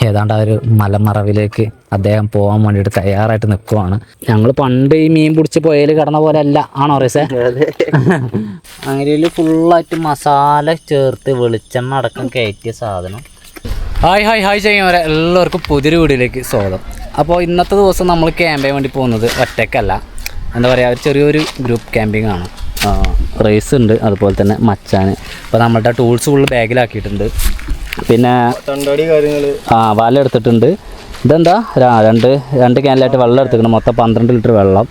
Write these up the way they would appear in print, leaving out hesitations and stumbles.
ഏതാണ്ട് ആ ഒരു മലമറവിലേക്ക് അദ്ദേഹം പോകാൻ വേണ്ടിയിട്ട് തയ്യാറായിട്ട് നിൽക്കുവാണ്. ഞങ്ങൾ പണ്ട് ഈ മീൻ പിടിച്ച് പുഴയിൽ കിടന്ന പോലെ അല്ല, ആണോ റീസേ? അങ്ങനെ ഫുള്ളായിട്ട് മസാല ചേർത്ത് വെളിച്ചെണ്ണ അടക്കം കയറ്റിയ സാധനം. ഹായ് ഹായ് ഹായ് ചെയ്യുന്നവരെ എല്ലാവർക്കും പുതിയൊരു വീഡിയോയിലേക്ക് സ്വാഗതം. അപ്പോൾ ഇന്നത്തെ ദിവസം നമ്മൾ ക്യാമ്പ് ചെയ്യാൻ വേണ്ടി പോകുന്നത് ഒറ്റയ്ക്കല്ല, എന്താ പറയുക, ഒരു ചെറിയൊരു ഗ്രൂപ്പ് ക്യാമ്പിംഗ് ആണ്. റേസ് ഉണ്ട്, അതുപോലെ തന്നെ മച്ചാന്. അപ്പോൾ നമ്മളുടെ ടൂൾസ് ഫുള്ള് ബാഗിലാക്കിയിട്ടുണ്ട്. പിന്നെ വല എടുത്തിട്ടുണ്ട്. ഇതെന്താ രണ്ട് ക്യാനിലായിട്ട് വെള്ളം എടുത്തിട്ടുണ്ട്, മൊത്തം 12 ലിറ്റർ വെള്ളം.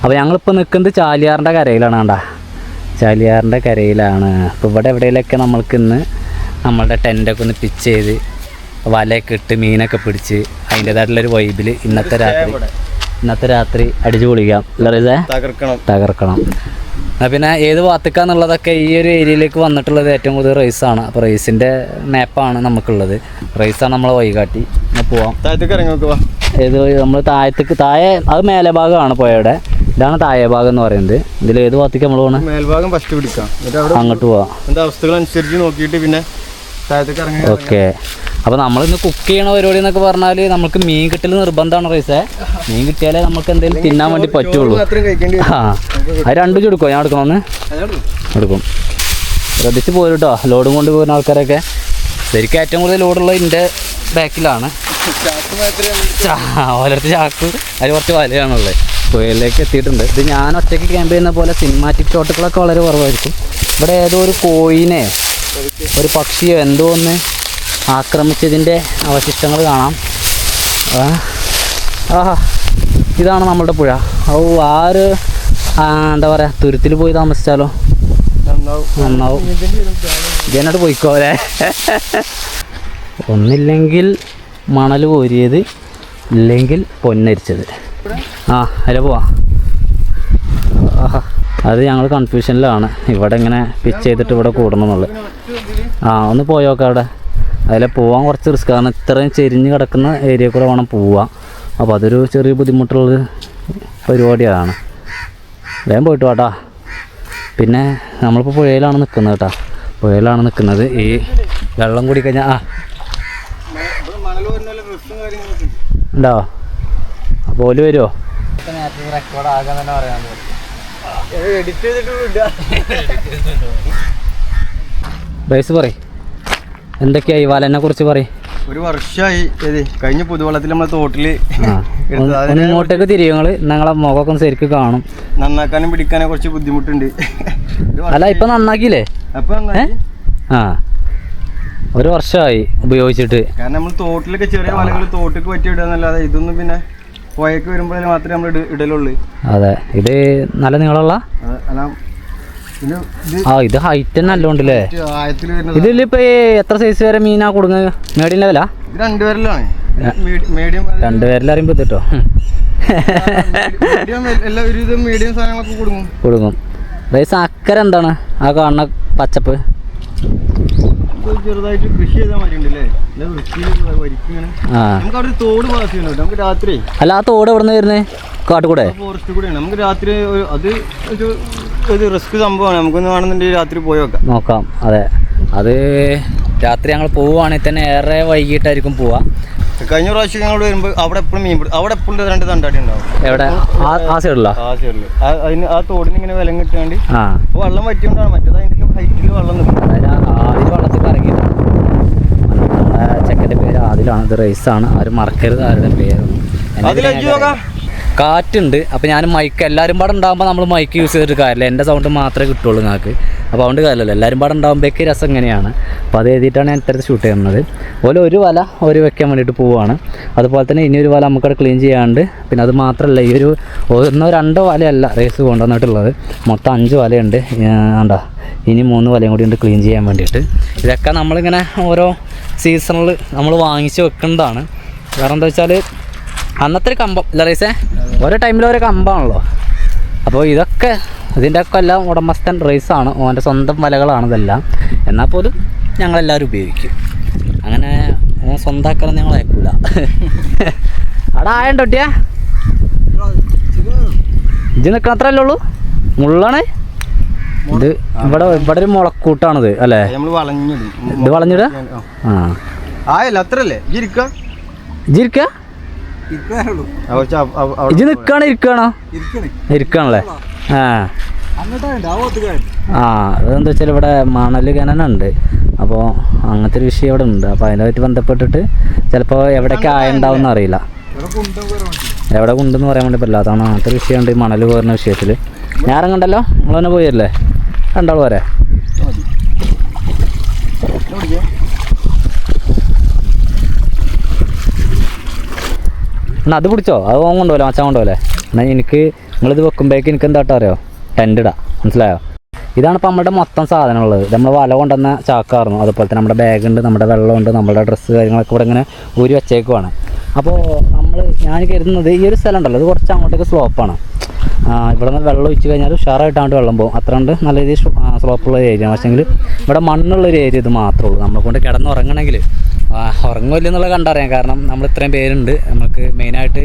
അപ്പോൾ ഞങ്ങളിപ്പോൾ നിൽക്കുന്നത് ചാലിയാറിൻ്റെ കരയിലാണ്. കണ്ടാ, ചാലിയാറിൻ്റെ കരയിലാണ്. അപ്പോൾ ഇവിടെ എവിടെയെങ്കിലൊക്കെ നമ്മൾക്ക് ഇന്ന് നമ്മളുടെ ടെൻ്റൊക്കെ ഒന്ന് പിച്ച് ചെയ്ത് വലയൊക്കെ ഇട്ട് മീനൊക്കെ പിടിച്ച് അതിൻ്റേതായിട്ടുള്ളൊരു വൈബിൽ ഇന്നത്തെ രാത്രി അടിച്ചു പൊളിക്കാം. ലറീസേ, തകർക്കണം. പിന്നെ ഏത് ഭാഗത്തേക്കാന്നുള്ളതൊക്കെ ഈ ഒരു ഏരിയയിലേക്ക് വന്നിട്ടുള്ളത് ഏറ്റവും കൂടുതൽ റേസാണ്. അപ്പോൾ റേസിൻ്റെ മാപ്പാണ് നമുക്കുള്ളത്. റേസാണ് നമ്മളെ വഴികാട്ടി. പോവാം. ഏത് നമ്മൾ താഴെ അത് മേലെ ഭാഗമാണ് പുഴയുടെ. ഇതാണ് താഴെ ഭാഗം എന്ന് പറയുന്നത്. ഇതിൽ ഏത് ഭാഗത്തേക്ക് നമ്മൾ പോകണം? മേൽഭാഗം ഫസ്റ്റ് പിടിക്കാം, അങ്ങോട്ട് പോവാം. അവസ്ഥകളനുസരിച്ച് നോക്കിയിട്ട് പിന്നെ ഓക്കെ. അപ്പോൾ നമ്മളിന്ന് കുക്ക് ചെയ്യണ പരിപാടി എന്നൊക്കെ പറഞ്ഞാൽ നമുക്ക് മീൻ കിട്ടൽ നിർബന്ധമാണ് റൈസേ. മീൻ കിട്ടിയാലേ നമുക്ക് എന്തെങ്കിലും തിന്നാൻ വേണ്ടി പറ്റുള്ളൂ. അത് രണ്ടും ചുടുക്കോ? ഞാൻ എടുക്കണമെന്ന് എടുക്കും. ശ്രദ്ധിച്ച് പോരും കേട്ടോ, ലോഡും കൊണ്ട് പോകുന്ന ആൾക്കാരൊക്കെ. ശരിക്കും ഏറ്റവും കൂടുതൽ ലോഡുള്ളത് എൻ്റെ ബാക്കിലാണ്. ഓരോരുത്തർ ചാക്ക്, അതിൽ കുറച്ച് വലയാണുള്ളത്. പുഴയിലേക്ക് എത്തിയിട്ടുണ്ട്. ഇത് ഞാൻ ഒറ്റയ്ക്ക് ക്യാമ്പ് ചെയ്യുന്ന പോലെ സിനിമാറ്റിക് ഷോട്ടുകളൊക്കെ വളരെ കുറവായിരിക്കും. ഇവിടെ ഏതോ ഒരു കോഴിനെ, ഒരു പക്ഷിയോ എന്തോ ഒന്ന് ആക്രമിച്ചതിൻ്റെ അവശിഷ്ടങ്ങൾ കാണാം. ഇതാണ് നമ്മളുടെ പുഴ. എന്താ പറയുക, തുരുത്തിൽ പോയി താമസിച്ചാലോ നന്നാവും. ഇതിനോട് പോയിക്കോ അല്ലേ. ഒന്നില്ലെങ്കിൽ മണൽ കോരിയത്, ഇല്ലെങ്കിൽ പൊന്നരിച്ചത്. അതിലെ പോവാ. അത് ഞങ്ങൾ കൺഫ്യൂഷനിലാണ്. ഇവിടെ ഇങ്ങനെ പിച്ച് ചെയ്തിട്ട് ഇവിടെ കൂടണം എന്നുള്ളത്. ഒന്ന് പോയോക്കാം അവിടെ. അതിലെ പോകാൻ കുറച്ച് റിസ്ക്, കാരണം ഇത്രയും ചെരിഞ്ഞ് കിടക്കുന്ന ഏരിയ കൂടെ വേണം പോവാൻ. അപ്പോൾ അതൊരു ചെറിയ ബുദ്ധിമുട്ടുള്ള പരിപാടിയാണ്. വേഗം പോയിട്ട് വാട്ടാ. പിന്നെ നമ്മളിപ്പോൾ പുഴയിലാണ് നിൽക്കുന്നത് കേട്ടോ, പുഴയിലാണ് നിൽക്കുന്നത്. ഈ വെള്ളം കൂടി കഴിഞ്ഞാൽ ഉണ്ടോ? അപ്പോൾ ഓല് വരുമോ? റെക്കോർഡാകാൻ തന്നെ പറയാൻ റൈസ് പറയും. എന്തൊക്കെയായി വലനെ കുറിച്ച് പറയും. ഒരു വർഷമായി കഴിഞ്ഞ പുതുവെള്ളത്തിൽ നമ്മളെ തോട്ടില് ഇങ്ങോട്ടേക്ക് തിരിയും. ഞങ്ങളെ മുഖമൊക്കെ ശരിക്കും കാണും. നന്നാക്കാനും പിടിക്കാനും കുറച്ച് ബുദ്ധിമുട്ടുണ്ട്. അല്ല, ഇപ്പൊ നന്നാക്കിയില്ലേ? ഒരു വർഷമായി ഉപയോഗിച്ചിട്ട്. കാരണം നമ്മൾ തോട്ടിലൊക്കെ ചെറിയ വലകൾ തോട്ടിക്ക് പറ്റി ഇടുകയെന്നല്ലാതെ ഇതൊന്നും പിന്നെ പുഴയ്ക്ക് വരുമ്പോഴേ മാത്രമേ നമ്മൾ ഇടലുള്ളൂ. അതെ, ഇത് നല്ല നീളമുള്ള. ഇത് ഹൈറ്റ് തന്നെ നല്ലോണ്ടല്ലേ. ഇതിലിപ്പോ എത്ര സൈസ് വരെ മീനാ കൊടുക്കുന്നത്? മീഡിയം ലെവലാ? 2 വിരലാണ്. 2 വിരൽ അറിയുമ്പോ കേട്ടോ. മീഡിയം സാധനങ്ങളൊക്കെ കൊടുക്കും. റൈസ് അക്കര എന്താണ് ആ കാണുന്ന പച്ചപ്പ്? ചെറുതായിട്ട് കൃഷി ചെയ്താൽ മതിയുണ്ടല്ലേ. തോട് പാസ് ചെയ്യുന്നുണ്ട് നമുക്ക് രാത്രി. അല്ല, ആ തോട് എവിടെ നിന്ന് വരുന്നത്? കാട്ടുകൂടെ? ഫോറസ്റ്റ് കൂടെയാണ്. നമുക്ക് രാത്രി അത് ഒരു റിസ്ക് സംഭവമാണ്. നമുക്കൊന്ന് വേണമെന്നുണ്ടെങ്കിൽ രാത്രി പോയി നോക്കാം. അതെ, അത് രാത്രി ഞങ്ങൾ പോവുകയാണെങ്കിൽ തന്നെ ഏറെ വൈകിട്ടായിരിക്കും പോവാ. കഴിഞ്ഞ പ്രാവശ്യം ഞങ്ങൾ വരുമ്പോൾ അവിടെ എപ്പോഴും മീൻ പിടിക്കും. അവിടെ എപ്പോഴും 2 തണ്ടാടി ഉണ്ടാവും. എവിടെ? ആ സൈഡിലാ? ആ സൈഡിൽ. അതിന് ആ തോടിന് ഇങ്ങനെ വിലം കിട്ടാണ്ട് വെള്ളം വറ്റിക്കൊണ്ടാണ്. മറ്റേത് അതിൻ്റെ ഹൈറ്റിൽ വെള്ളം നിൽക്കും. ആദ്യം വെള്ളത്തിൽ ഇറങ്ങിയിട്ടാണ്. ചെക്കൻ്റെ പേര് ആദിലാണ്. ഇത് റൈസാണ്. ആരും മറക്കരുത് ആരുടെ പേരൊന്നും. കാറ്റുണ്ട്. അപ്പോൾ ഞാൻ മൈക്ക് എല്ലാവരും പാടെ ഉണ്ടാകുമ്പോൾ നമ്മൾ മൈക്ക് യൂസ് ചെയ്തിട്ട് കാര്യമില്ല. എൻ്റെ സൗണ്ട് മാത്രമേ കിട്ടുള്ളൂ നിങ്ങൾക്ക്. അപ്പോൾ അതുകൊണ്ട് കാര്യമല്ലോ, എല്ലാവരും പാടെ ഉണ്ടാകുമ്പോഴേക്ക് രസം ഇങ്ങനെയാണ്. അപ്പോൾ അത് എഴുതിയിട്ടാണ് ഞാൻ ഇത്തരത്തിൽ ഷൂട്ട് ചെയ്യുന്നത്. അതുപോലെ ഒരു വല വെക്കാൻ വേണ്ടിയിട്ട് പോവുകയാണ്. അതുപോലെ തന്നെ ഇനിയൊരു വല നമുക്കവിടെ ക്ലീൻ ചെയ്യാണ്ട്. പിന്നെ അത് മാത്രമല്ല, ഈ ഒരു 1-2 വലയല്ല റേസ് കൊണ്ടുവന്നിട്ടുള്ളത്, മൊത്തം 5 വലയുണ്ട്. വേണ്ട, ഇനി 3 വലയും കൂടി ഉണ്ട് ക്ലീൻ ചെയ്യാൻ വേണ്ടിയിട്ട്. ഇതൊക്കെ നമ്മളിങ്ങനെ ഓരോ സീസണിൽ നമ്മൾ വാങ്ങിച്ച് വെക്കുന്നതാണ്. കാരണം എന്താ വെച്ചാൽ അന്നത്തെ ഒരു കമ്പം അല്ല റൈസേ, ഓരോ ടൈമിൽ ഓരോ കമ്പാണല്ലോ. അപ്പോൾ ഇതിൻ്റെ ഒക്കെ എല്ലാം ഉടമസ്ഥൻ റൈസാണ്. ഓൻ്റെ സ്വന്തം വലകളാണ് ഇതെല്ലാം. എന്നാൽ പോലും ഞങ്ങളെല്ലാവരും ഉപയോഗിക്കും. അങ്ങനെ സ്വന്തമാക്കാനും ഞങ്ങൾ അയക്കൂല. അവിടെ ആയണ്ടോട്ടിയാ ഇത് നിൽക്കണത്രല്ലേ ഉള്ളൂ. മുള്ളാണ് ഇത്. ഇവിടെ ഒരു മുളക്കൂട്ടാണിത് അല്ലേ? നമ്മൾ വളഞ്ഞിടും. ഇത് വളഞ്ഞിടുക. ആയല്ല അത്രല്ലേ ഇരിക്ക. ഇരിക്ക ഇജ് നിക്കാണോ ഇരിക്കാണോ? ഇരിക്കാണല്ലേ. അതെന്താ വെച്ചാൽ ഇവിടെ മണൽ ഖനനുണ്ട്. അപ്പോൾ അങ്ങനത്തെ ഒരു വിഷയം ഇവിടെ ഉണ്ട്. അപ്പോൾ അതിനായിട്ട് ബന്ധപ്പെട്ടിട്ട് ചിലപ്പോൾ എവിടെയൊക്കെ ആയുണ്ടാവും അറിയില്ല. എവിടെ കൊണ്ടെന്ന് പറയാൻ വേണ്ടി പറ്റില്ല. അതാണ് അങ്ങനത്തെ ഒരു വിഷയമുണ്ട് ഈ മണൽ കോരുന്ന വിഷയത്തിൽ. ഞാൻ ഇറങ്ങണ്ടല്ലോ, നിങ്ങൾ തന്നെ പോയല്ലേ? രണ്ടാൾ പോരെ? എന്നാൽ അത് പിടിച്ചോ, അത് ഓൻ കൊണ്ടുപോലെ മച്ചാൻ കൊണ്ടുപോലെ. എന്നാൽ എനിക്ക് നിങ്ങളിത് വെക്കുമ്പോഴേക്ക് എനിക്ക് എന്താട്ടോ അറിയോ, ടെൻ്റ് ഇടാം. മനസ്സിലായോ? ഇതാണ് ഇപ്പോൾ നമ്മുടെ മൊത്തം സാധനമുള്ളത്. നമ്മൾ വല കൊണ്ടുവന്ന ചാക്കായിരുന്നു. അതുപോലെ തന്നെ നമ്മുടെ ബാഗുണ്ട്, നമ്മുടെ വെള്ളമുണ്ട്, നമ്മുടെ ഡ്രസ്സ് കാര്യങ്ങളൊക്കെ ഇവിടെ ഇങ്ങനെ ഊരി വെച്ചേക്കുവാണ്. അപ്പോൾ ഞാൻ കരുതുന്നത് ഈ ഒരു സ്ഥലം ഉണ്ടല്ലോ, അത് കുറച്ച് അങ്ങോട്ടേക്ക് സ്ലോപ്പാണ്. ഇവിടെ നിന്ന് വെള്ളം ഒഴിച്ച് കഴിഞ്ഞാൽ ഉഷാറായിട്ടാണ്ട് വെള്ളം പോകും. അത്ര ഉണ്ട് നല്ല രീതിയിൽ സ്ലോപ്പുള്ള ഏരിയ. പക്ഷേങ്കിൽ ഇവിടെ മണ്ണുള്ളൊരു ഏരിയ ഇത് മാത്രമേ ഉള്ളൂ. നമ്മളെ കൊണ്ട് കിടന്നുറങ്ങണമെങ്കിൽ ഉറങ്ങില്ല എന്നുള്ളത് കണ്ടറിയാം. കാരണം നമ്മൾ ഇത്രയും പേരുണ്ട്. നമുക്ക് മെയിനായിട്ട്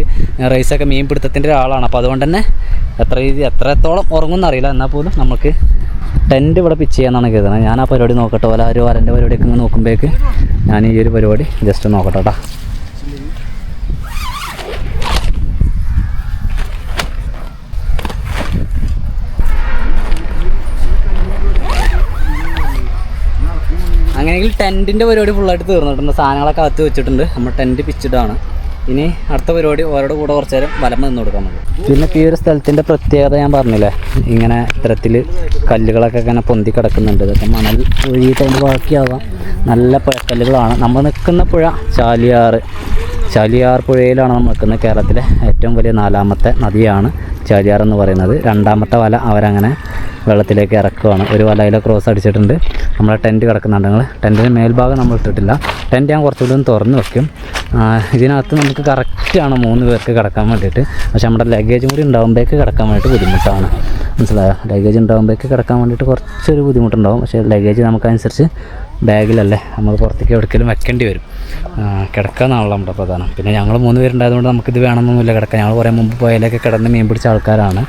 റൈസൊക്കെ മീൻ പിടുത്തത്തിൻ്റെ ഒരാളാണ്. അപ്പോൾ അതുകൊണ്ട് തന്നെ എത്രത്തോളം ഉറങ്ങുമെന്നറിയില്ല. എന്നാൽ പോലും നമുക്ക് ടെൻറ്റ് ഇവിടെ പിച്ച് ചെയ്യാന്നാണ് കരുതുന്നത്. ഞാൻ ആ പരിപാടി നോക്കട്ടെ. ഒരു വരൻ്റെ പരിപാടിയൊക്കെ ഇങ്ങനെ നോക്കുമ്പോഴേക്ക് ഞാൻ ഈ ഒരു പരിപാടി ജസ്റ്റ് നോക്കട്ടെ കേട്ടോ. അങ്ങനെയെങ്കിൽ ടെൻറ്റിൻ്റെ പരിപാടി ഫുള്ളായിട്ട് തീർന്നിട്ടുണ്ട്. സാധനങ്ങളൊക്കെ അകത്ത് വെച്ചിട്ടുണ്ട്. നമ്മൾ ടെൻറ്റ് പിച്ചിട്ടാണ്. ഇനി അടുത്ത പരിപാടി ഓരോട് കൂടെ കുറച്ച് നേരം വലം നിന്ന് കൊടുക്കാൻ മതി. പിന്നെ ഈ ഒരു സ്ഥലത്തിൻ്റെ പ്രത്യേകത ഞാൻ പറഞ്ഞില്ലേ, ഇങ്ങനെ ഇത്തരത്തിൽ കല്ലുകളൊക്കെ ഇങ്ങനെ പൊന്തി കിടക്കുന്നുണ്ട്. ഇതൊക്കെ മണൽ ഈ ടൈം ബാക്കിയാവാം. നല്ല പുഴക്കല്ലുകളാണ്. നമ്മൾ നിൽക്കുന്ന പുഴ ചാലിയാർ പുഴയിലാണ് നമ്മൾ നിൽക്കുന്നത്. കേരളത്തിലെ ഏറ്റവും വലിയ 4ാമത്തെ നദിയാണ് ചാലിയാർ എന്ന് പറയുന്നത്. 2ാമത്തെ വല അവരങ്ങനെ വെള്ളത്തിലേക്ക് ഇറക്കുവാണ്. ഒരു വലയിൽ ക്രോസ് അടിച്ചിട്ടുണ്ട്. നമ്മളെ ടെൻറ്റ് കിടക്കുന്നുണ്ട്. നിങ്ങൾ ടെൻറ്റിൻ്റെ മേൽഭാഗം നമ്മൾ ഇട്ടിട്ടില്ല. ടെൻറ്റ് ഞാൻ കുറച്ചുകൂടി ഒന്ന് തുറന്ന് വെക്കും. ഇതിനകത്ത് നമുക്ക് കറക്റ്റാണ് 3 പേർക്ക് കിടക്കാൻ വേണ്ടിയിട്ട്. പക്ഷേ നമ്മുടെ ലഗേജും കൂടി ഉണ്ടാകുമ്പോഴേക്ക് കിടക്കാൻ വേണ്ടിയിട്ട് ബുദ്ധിമുട്ടാണ്. മനസ്സിലായോ? ലഗേജ് ഉണ്ടാകുമ്പോഴേക്ക് കിടക്കാൻ വേണ്ടിയിട്ട് കുറച്ചൊരു ബുദ്ധിമുട്ടുണ്ടാകും. പക്ഷേ ലഗേജ് നമുക്കനുസരിച്ച് ബാഗിലല്ലേ നമ്മൾ പുറത്തേക്ക് എവിടേക്കെങ്കിലും വെക്കേണ്ടി വരും. കിടക്കാന്നാണല്ലോ നമ്മുടെ പ്രധാനം. പിന്നെ ഞങ്ങൾ 3 പേരുണ്ടായതുകൊണ്ട് നമുക്കിത് വേണമെന്നൊന്നുമില്ല കിടക്കാൻ. ഞങ്ങൾ കുറേ മുമ്പ് പോയാലൊക്കെ കിടന്ന് മീൻ പിടിച്ച ആൾക്കാരാണ്.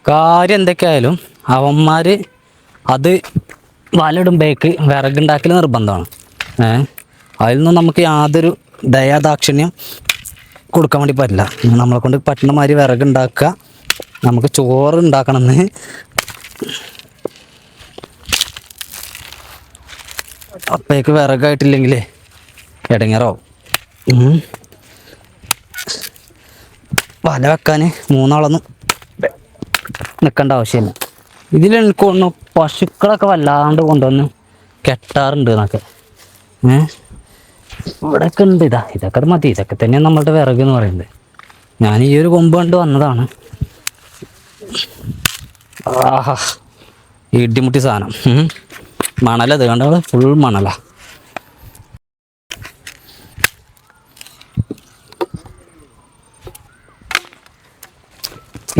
കാര്യം എന്തൊക്കെയായാലും അവന്മാർ അത് വലയിടുമ്പോഴേക്ക് വിറകുണ്ടാക്കൽ നിർബന്ധമാണ്. അതിൽ നിന്നും നമുക്ക് യാതൊരു ദയാദാക്ഷിണ്യം കൊടുക്കാൻ വേണ്ടി പറ്റില്ല. നമ്മളെ കൊണ്ട് പറ്റുന്ന മാതിരി വിറകുണ്ടാക്കുക. നമുക്ക് ചോറ് ഉണ്ടാക്കണമെന്ന് അപ്പോഴേക്ക് വിറകായിട്ടില്ലെങ്കിൽ ഇടങ്ങേറാവും. വല വെക്കാൻ 3 ആളൊന്നും നിൽക്കേണ്ട ആവശ്യമില്ല. ഇതിൽ എനിക്ക് ഒന്ന് പശുക്കളൊക്കെ വല്ലാണ്ട് കൊണ്ടുവന്ന് കെട്ടാറുണ്ട് എന്നൊക്കെ. ഇവിടെയൊക്കെ ഉണ്ട്. ഇതൊക്കെ മതി. ഇതൊക്കെ തന്നെയാണ് നമ്മളുടെ വിറക് എന്ന് പറയുന്നത്. ഞാൻ ഈ ഒരു കൊമ്പ് കണ്ട് വന്നതാണ്. ആഹാ, ഇടിമുട്ടി സാധനം. മണലത് കണ്ടത് ഫുൾ മണലാ.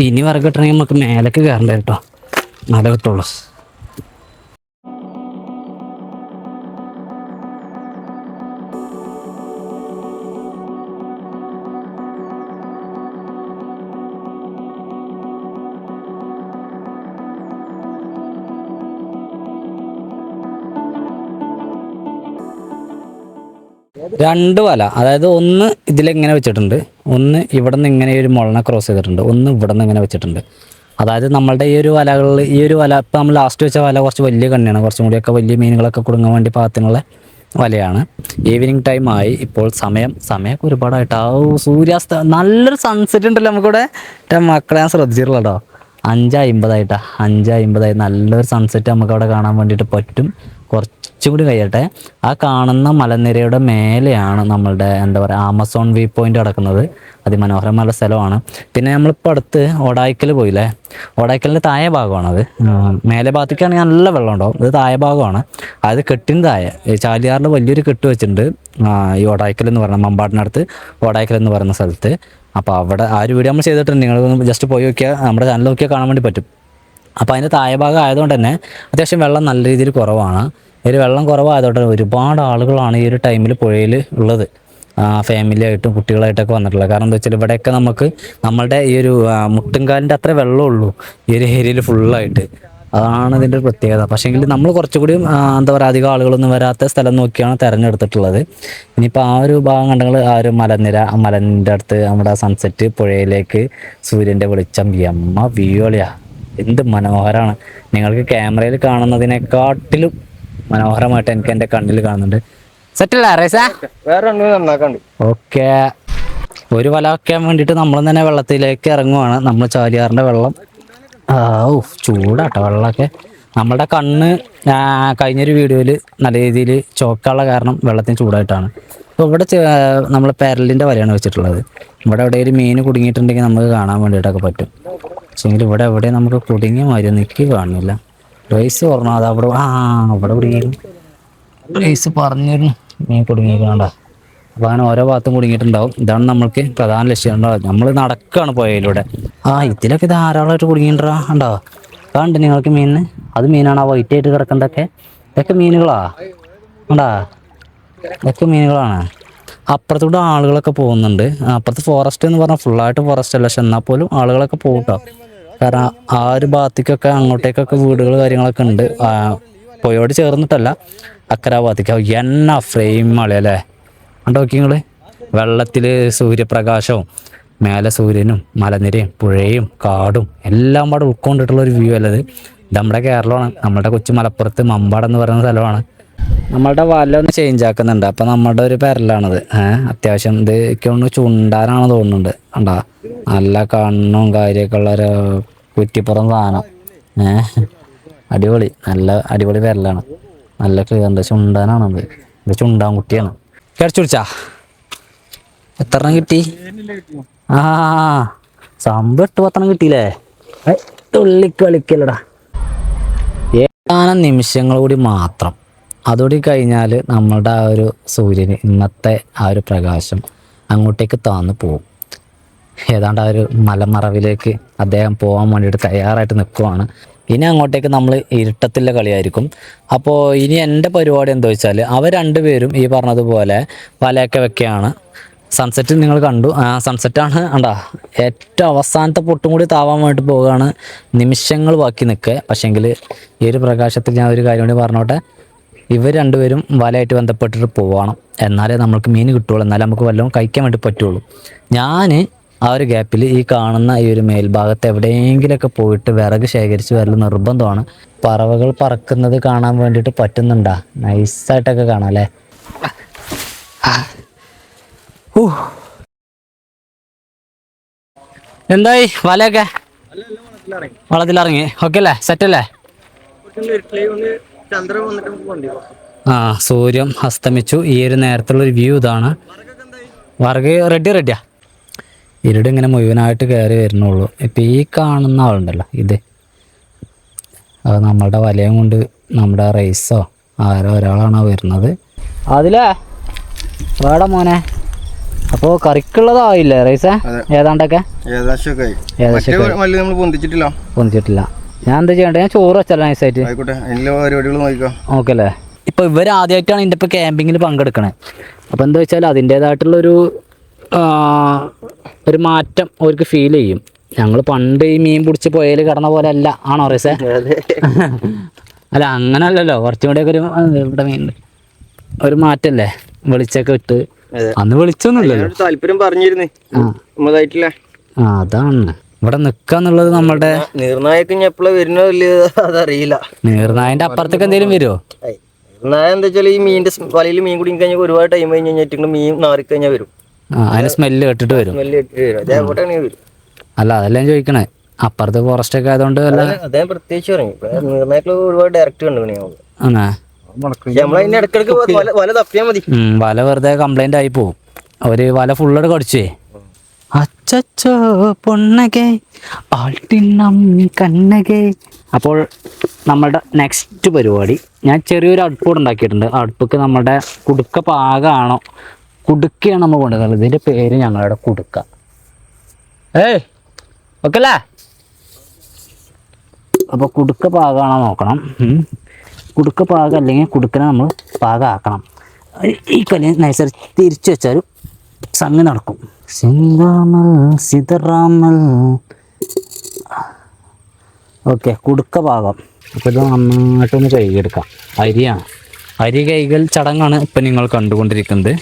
ഇനി വിറക് കിട്ടണമെങ്കിൽ നമുക്ക് മേലേക്ക് കയറണ്ട കേട്ടോ, നല്ല കിട്ടുള്ളൂ. രണ്ട് വല, അതായത് ഒന്ന് ഇതിലെങ്ങനെ വെച്ചിട്ടുണ്ട്, ഒന്ന് ഇവിടെ നിന്ന് ഇങ്ങനെ ഒരു മുളനെ ക്രോസ് ചെയ്തിട്ടുണ്ട്, ഒന്ന് ഇവിടെ നിന്ന് ഇങ്ങനെ വെച്ചിട്ടുണ്ട്. അതായത് നമ്മളുടെ ഈ ഒരു വലകളിൽ ഈ ഒരു വല ഇപ്പം നമ്മൾ ലാസ്റ്റ് വെച്ച വല കുറച്ച് വലിയ കണ്ണിയാണ്, കുറച്ചും കൂടിയൊക്കെ വലിയ മീനുകളൊക്കെ കുടുങ്ങാൻ വേണ്ടി പാകത്തിനുള്ള വലയാണ്. ഈവനിങ് ടൈം ആയി. ഇപ്പോൾ സമയമൊക്കെ ഒരുപാടായിട്ട് സൂര്യാസ്ത നല്ലൊരു സൺസെറ്റ് ഉണ്ടല്ലോ നമുക്കിവിടെ. മക്കളെ ഞാൻ ശ്രദ്ധിച്ചിട്ടുള്ള കേട്ടോ, 5:50 നല്ലൊരു സൺസെറ്റ് നമുക്ക് അവിടെ കാണാൻ വേണ്ടിയിട്ട് പറ്റും. കുറച്ചും കൂടി കഴിയട്ടെ. ആ കാണുന്ന മലനിരയുടെ മേലെയാണ് നമ്മളുടെ എന്താ പറയുക ആമസോൺ വ്യൂ പോയിന്റ് കിടക്കുന്നത്. അതിമനോഹരമായ സ്ഥലമാണ്. പിന്നെ നമ്മളിപ്പോൾ അടുത്ത് ഓടായിക്കൽ പോയില്ലേ, ഓടായിക്കലിൻ്റെ താഴെ ഭാഗമാണത്. മേലെ ഭാഗത്തേക്കാണെങ്കിൽ നല്ല വെള്ളം ഉണ്ടാവും. ഇത് താഴെ ഭാഗമാണ്. അതായത് കെട്ടിന് താഴെ ചാലിയാറിൽ വലിയൊരു കെട്ട് വെച്ചിട്ടുണ്ട് ഈ ഓടായിക്കൽ എന്ന് പറയുന്ന മമ്പാടിനടുത്ത് ഓടായിക്കൽ എന്ന് പറയുന്ന സ്ഥലത്ത്. അപ്പോൾ അവിടെ ആ ഒരു വീഡിയോ നമ്മൾ ചെയ്തിട്ടുണ്ട്. നിങ്ങൾ ജസ്റ്റ് പോയി നോക്കിയാൽ നമ്മുടെ ചാനൽ നോക്കിയാൽ കാണാൻ വേണ്ടി പറ്റും. അപ്പോൾ അതിൻ്റെ താഴെ ഭാഗം ആയതുകൊണ്ട് തന്നെ അത്യാവശ്യം വെള്ളം നല്ല രീതിയിൽ കുറവാണ്. ഈ ഒരു വെള്ളം കുറവായതുകൊണ്ട് ഒരുപാട് ആളുകളാണ് ഈ ഒരു ടൈമിൽ പുഴയിൽ ഉള്ളത്. ഫാമിലി ആയിട്ടും കുട്ടികളായിട്ടൊക്കെ വന്നിട്ടുള്ളത്. കാരണം എന്താ വെച്ചാൽ ഇവിടെയൊക്കെ നമുക്ക് നമ്മളുടെ ഈ ഒരു മുട്ടുംകാലിൻ്റെ അത്ര വെള്ളമുള്ളൂ ഈ ഒരു ഏരിയയിൽ ഫുള്ളായിട്ട്. അതാണ് ഇതിൻ്റെ ഒരു പ്രത്യേകത. പക്ഷേങ്കിൽ നമ്മൾ കുറച്ചുകൂടി എന്താ പറയുക അധികം ആളുകളൊന്നും വരാത്ത സ്ഥലം നോക്കിയാണ് തിരഞ്ഞെടുത്തിട്ടുള്ളത്. ഇനിയിപ്പോൾ ആ ഒരു ഭാഗം കണ്ടെങ്കിൽ ആ ഒരു മലനിര, ആ മലൻ്റെ അടുത്ത് നമ്മുടെ സൺസെറ്റ്, പുഴയിലേക്ക് സൂര്യൻ്റെ വെളിച്ചം, എമ്മ വ്യൂളിയാ, എന്ത് മനോഹരമാണ്. നിങ്ങൾക്ക് ക്യാമറയിൽ കാണുന്നതിനെക്കാട്ടിലും മനോഹരമായിട്ട് എനിക്ക് എൻ്റെ കണ്ണിൽ കാണുന്നുണ്ട്. സെറ്റല്ലേ റൈസാ? വേറെ നന്നാക്കാണ്ട്. ഓക്കെ, ഒരു വല വയ്ക്കാൻ വേണ്ടിയിട്ട് നമ്മൾ തന്നെ വെള്ളത്തിലേക്ക് ഇറങ്ങുവാണ്. നമ്മൾ ചാലിയാറിൻ്റെ വെള്ളം ചൂടാട്ടോ വെള്ളമൊക്കെ. നമ്മളുടെ കണ്ണ് കഴിഞ്ഞൊരു വീഡിയോയിൽ നല്ല രീതിയിൽ ചോക്കാനുള്ള കാരണം വെള്ളത്തിന് ചൂടായിട്ടാണ്. അപ്പോൾ ഇവിടെ നമ്മൾ പെരലിൻ്റെ വലയാണ് വെച്ചിട്ടുള്ളത്. ഇവിടെ എവിടെയെങ്കിലും മീൻ കുടുങ്ങിയിട്ടുണ്ടെങ്കിൽ നമുക്ക് കാണാൻ വേണ്ടിയിട്ടൊക്കെ പറ്റും. പക്ഷേങ്കിൽ ഇവിടെ എവിടെ നമുക്ക് കുടുങ്ങിയ മാതിരി നിൽക്കി കാണുന്നില്ല. റൈസ് പറഞ്ഞു അത് അവിടെ അവിടെ കുടുങ്ങിയിരുന്നു. റൈസ് പറഞ്ഞിരുന്നു മീൻ കുടുങ്ങിയിരിക്കണണ്ട. അപ്പോൾ അങ്ങനെ ഓരോ ഭാഗത്തും കുടുങ്ങിയിട്ടുണ്ടാവും. ഇതാണ് നമ്മൾക്ക് പ്രധാന ലക്ഷ്യം. ഉണ്ടാവും നമ്മൾ നടക്കുകയാണ് പുഴയിലൂടെ. ഇതിലൊക്കെ ധാരാളമായിട്ട് കുടുങ്ങിയിട്ടുണ്ടോ ഉണ്ടോ? കണ്ട് നിങ്ങൾക്ക് മീനിന് അത് മീനാണ് ആ വൈറ്റ് ആയിട്ട് കിടക്കുന്നതൊക്കെ. ഇതൊക്കെ മീനുകളാ ഉണ്ടാ, ഇതൊക്കെ മീനുകളാണ്. അപ്പുറത്തൂടെ ആളുകളൊക്കെ പോകുന്നുണ്ട്. അപ്പുറത്ത് ഫോറസ്റ്റ് എന്ന് പറഞ്ഞാൽ ഫുള്ളായിട്ട് ഫോറസ്റ്റ് അല്ല, പക്ഷെ എന്നാൽ പോലും ആളുകളൊക്കെ പോകും കേട്ടോ. കാരണം ആ ഒരു ഭാഗത്തേക്കൊക്കെ അങ്ങോട്ടേക്കൊക്കെ വീടുകൾ കാര്യങ്ങളൊക്കെ ഉണ്ട്. പുഴയോട് ചേർന്നിട്ടല്ല, അക്കരെ ഭാഗത്തേക്ക്. എന്നാ ഫ്രെയിം മഴയല്ലേ കണ്ടോ നിങ്ങൾ. വെള്ളത്തിൽ സൂര്യപ്രകാശവും മേലെ സൂര്യനും മലനിരയും പുഴയും കാടും എല്ലാം പാടെ ഉൾക്കൊണ്ടിട്ടുള്ള ഒരു വ്യൂ അല്ലത്. ഇത് നമ്മുടെ കേരളമാണ്, നമ്മുടെ കൊച്ചു മലപ്പുറത്ത് മമ്പാട് എന്ന് പറയുന്ന സ്ഥലമാണ്. നമ്മളുടെ വല ഒന്ന് ചേഞ്ച് ആക്കുന്നുണ്ട്. അപ്പം നമ്മുടെ ഒരു പെരലാണത്. അത്യാവശ്യം ഇത് ഒന്ന് ചുണ്ടാനാണ് തോന്നുന്നുണ്ട്. കണ്ടാ നല്ല കണ്ണും കാര്യമൊക്കെ ഉള്ളൊരു കുറ്റിപ്പുറം സാധനം. അടിപൊളി, നല്ല അടിപൊളി പെരലാണ്. നല്ല ക്ലിയറുണ്ട്. ചുണ്ടാനാണത്. ഇത് ചുണ്ടാൻ കുട്ടിയാണ്. കടിച്ചു പിടിച്ചാ എത്ര എണ്ണം കിട്ടി? സംഭവം 8-10 കിട്ടിയില്ലേ? തുള്ളിക്കളിക്കല്ലടാ. ഏതാനും നിമിഷങ്ങൾ കൂടി മാത്രം, അതുകൂടി കഴിഞ്ഞാൽ നമ്മളുടെ ആ ഒരു സൂര്യന് ഇന്നത്തെ ആ ഒരു പ്രകാശം അങ്ങോട്ടേക്ക് താന്ന് പോകും. ഏതാണ്ട് ആ ഒരു മലമറവിലേക്ക് അദ്ദേഹം പോകാൻ വേണ്ടിയിട്ട് തയ്യാറായിട്ട് നിൽക്കുവാണ്. ഇനി അങ്ങോട്ടേക്ക് നമ്മൾ ഇരുട്ടത്തിലെ കളിയായിരിക്കും. അപ്പോൾ ഇനി എൻ്റെ പരിപാടി എന്താ വെച്ചാൽ അവർ രണ്ടുപേരും ഈ പറഞ്ഞതുപോലെ വലയൊക്കെ വെക്കുകയാണ്. സൺസെറ്റ് നിങ്ങൾ കണ്ടു, സൺസെറ്റാണ് കണ്ടാ. ഏറ്റവും അവസാനത്തെ പൊട്ടും കൂടി താവാൻ വേണ്ടി പോവുകയാണ്. നിമിഷങ്ങൾ ബാക്കി നിൽക്കുക. പക്ഷേങ്കിൽ ഈ ഒരു പ്രകാശത്തിൽ ഞാൻ ഒരു കാര്യം കൂടി പറഞ്ഞോട്ടെ, ഇവർ രണ്ടുപേരും വലയായിട്ട് ബന്ധപ്പെട്ടിട്ട് പോവണം. എന്നാലേ നമുക്ക് മീൻ കിട്ടുള്ളൂ, എന്നാലേ നമുക്ക് വല്ലതും കഴിക്കാൻ വേണ്ടി പറ്റുള്ളൂ. ഞാൻ ആ ഒരു ഗ്യാപ്പിൽ ഈ കാണുന്ന ഈ ഒരു മേൽഭാഗത്ത് എവിടെയെങ്കിലുമൊക്കെ പോയിട്ട് വിറക് ശേഖരിച്ച് വരൽ നിർബന്ധമാണ്. പറവകൾ പറക്കുന്നത് കാണാൻ വേണ്ടിയിട്ട് പറ്റുന്നുണ്ടാ? നൈസായിട്ടൊക്കെ കാണാം അല്ലേ? എന്തായി വലയൊക്കെ? വെള്ളത്തിലിറങ്ങി. ഓക്കെ അല്ലേ? സെറ്റല്ലേ? സൂര്യൻ അസ്തമിച്ചു. ഈ ഒരു നേരത്തുള്ളൊരു വ്യൂ ഇതാണ്. വറക് റെഡിയാ. ഇരുട് ഇങ്ങനെ മുഴുവനായിട്ട് കയറി വരുന്നുള്ളൂ. ഇപ്പം ഈ കാണുന്ന ആളുണ്ടല്ലോ, ഇത് അത് നമ്മളുടെ വലയം കൊണ്ട് നമ്മുടെ റൈസോ ഒരാളാണ് വരുന്നത്. അതിലേ വേടാ മോനെ. അപ്പോൾ കറിക്കുള്ളതായില്ലേ റൈസേ? ഏതാണ്ടൊക്കെ പൊന്തിച്ചിട്ടില്ല. ഞാൻ എന്താ ചെയ്യണ്ടേ? ഞാൻ ചോറ് വെച്ചല്ലോ നൈസായിട്ട്. ഓക്കെ അല്ലേ? ഇപ്പോൾ ഇവർ ആദ്യമായിട്ടാണ് ഇതിൻ്റെ ഇപ്പോൾ ക്യാമ്പിങ്ങിൽ പങ്കെടുക്കണേ. അപ്പോൾ എന്താ വെച്ചാൽ അതിൻ്റേതായിട്ടുള്ളൊരു മാറ്റം അവർക്ക് ഫീൽ ചെയ്യും. ഞങ്ങൾ പണ്ട് ഈ മീൻ പിടിച്ച് പുഴയിൽ കിടന്ന പോലെ അല്ല, ആണോ റൈസേ? അല്ല അങ്ങനല്ലല്ലോ, കുറച്ചും കൂടെയൊക്കെ ഒരു ഇവിടെ മീൻ ഒരു മാറ്റല്ലേ? വെളിച്ചൊക്കെ ഇട്ട്. അന്ന് വെളിച്ചൊന്നുമില്ലല്ലോ. താല്പര്യം പറഞ്ഞിരുന്നേ. അതാണ് ഇവിടെ നിക്കാന്നുള്ളത്. നമ്മളുടെ നീർനായക്ക് എപ്പോഴാ വരുന്നോ അതറിയില്ല. നീർനായന്റെ അപ്പുറത്തേക്ക് എന്തെങ്കിലും വരുമോ? നീർനായ എന്താ വെച്ചാൽ ഈ മീനിന്റെ വലയിൽ മീൻ കുടുങ്ങി കഴിഞ്ഞാൽ ഒരുപാട് ടൈം കഴിഞ്ഞ് കഴിഞ്ഞിട്ട് മീൻ നാറിക്കഴിഞ്ഞാൽ വരും. അതിന് സ്മെല്ല് കേട്ടിട്ട് വരും. അല്ല അതല്ല ചോദിക്കണേ. അപ്പുറത്ത് ഫോറസ്റ്റ് ഒക്കെ ആയതുകൊണ്ട് അദ്ദേഹം പ്രത്യേകിച്ച് പറഞ്ഞു. നീർനായക്കുള്ള ഒരുപാട് ഡയറക്റ്റ് കണ്ടു. വല വെറുതെ കംപ്ലൈന്റ് ആയി പോവും. ഒരു വല ഫുള്ളോട് കടിച്ചേ. അച്ചോ പൊണ്ണകെ ആൾട്ടിണ്ണം കണ്ണകെ. അപ്പോൾ നമ്മുടെ നെക്സ്റ്റ് പരിപാടി, ഞാൻ ചെറിയൊരു അടുപ്പോട് ഉണ്ടാക്കിയിട്ടുണ്ട്. അടുപ്പൊക്കെ നമ്മുടെ കുടുക്ക പാകമാണോ, കുടുക്കയാണ് നമ്മൾ കൊണ്ടുവരുന്നത്. ഇതിൻ്റെ പേര് ഞങ്ങളുടെ കുടുക്ക. ഓക്കെ അല്ലേ? അപ്പോൾ കുടുക്ക പാകമാണോ നോക്കണം. കുടുക്ക പാകം അല്ലെങ്കിൽ കുടുക്കനെ നമ്മൾ പാകമാക്കണം. ഈ കല്ല് നൈസർ തിരിച്ചു വെച്ചാലും സംഗതി നടക്കും. സിന്ദാമൽ സിതറാമൽ. ഓക്കെ, കുടുക്ക പാകം. അപ്പോൾ ഇത് നന്നായിട്ടൊന്ന് കഴുകിയെടുക്കാം. അരി കൈകൾ ചടങ്ങാണ് ഇപ്പം നിങ്ങൾ കണ്ടുകൊണ്ടിരിക്കുന്നത്.